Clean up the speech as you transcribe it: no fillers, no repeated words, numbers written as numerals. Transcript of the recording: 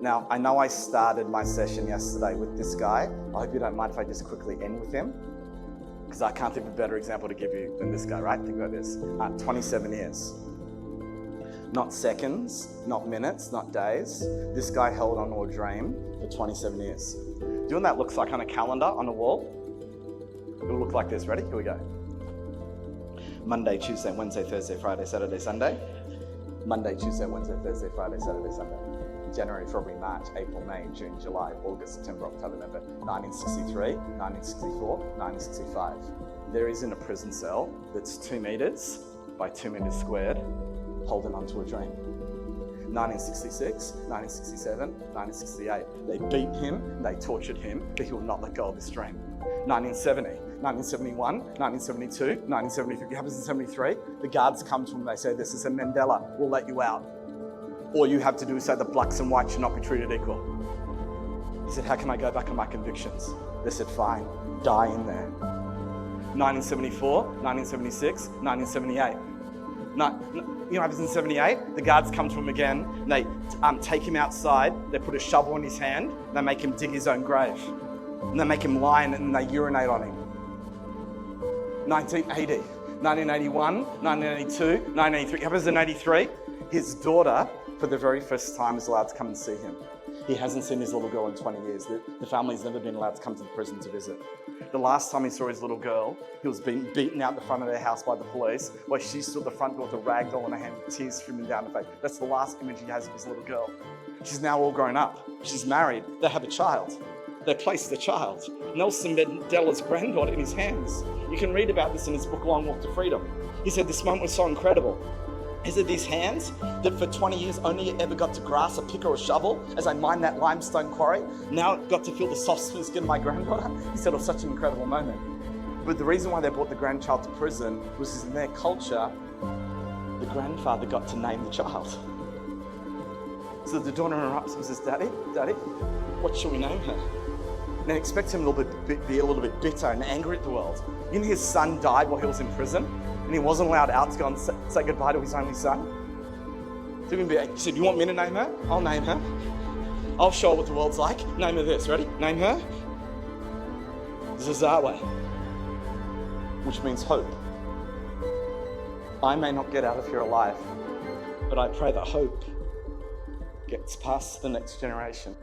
Now, I know I started my session yesterday with this guy. I hope you don't mind if I just quickly end with him, because I can't think of a better example to give you than this guy, right? Think about this. 27 years. Not seconds, not minutes, not days. This guy held on to a dream for 27 years. Do you know what that looks like on a calendar on a wall? It'll look like this. Ready? Here we go. Monday, Tuesday, Wednesday, Thursday, Friday, Saturday, Sunday. Monday, Tuesday, Wednesday, Thursday, Friday, Saturday, Sunday. January, February, March, April, May, June, July, August, September, October, November. 1963, 1964, 1965. There is in a prison cell that's 2 meters by 2 meters squared, holding onto a dream. 1966, 1967, 1968. They beat him, they tortured him, but he will not let go of this dream. 1970, 1971, 1972, 1973. What happens in 73? The guards come to him, they say, this is a Mandela, we'll let you out. All you have to do is say that blacks and whites should not be treated equal. He said, how can I go back on my convictions? They said, fine, die in there. 1974, 1976, 1978. You know what happens in 78? The guards come to him again, and they take him outside, they put a shovel in his hand, and they make him dig his own grave. And they make him lie and they urinate on him. 1980, 1981, 1982, 1983. What happens in 83? His daughter, for the very first time, is allowed to come and see him. He hasn't seen his little girl in 20 years. The family's never been allowed to come to the prison to visit. The last time he saw his little girl, he was being beaten out the front of their house by the police, while she stood at the front door with a rag doll in her hand, with tears streaming down her face. That's the last image he has of his little girl. She's now all grown up. She's married. They have a child. They placed the child, Nelson Mandela's granddaughter, in his hands. You can read about this in his book, Long Walk to Freedom. He said this moment was so incredible. He said these hands that for 20 years only ever got to grasp a pick or a shovel as I mined that limestone quarry, now got to feel the soft smooth skin of my granddaughter. He said it was such an incredible moment. But the reason why they brought the grandchild to prison was in their culture, the grandfather got to name the child. So the daughter interrupts and says, Daddy, what shall we name her? And expect him to be a little bit bitter and angry at the world. You know, his son died while he was in prison, and he wasn't allowed out to go and say goodbye to his only son. So he said, you want me to name her? I'll name her. I'll show her what the world's like. Name her this. Ready? Name her Zaziwe, which means hope. I may not get out of here alive, but I pray that hope gets past the next generation.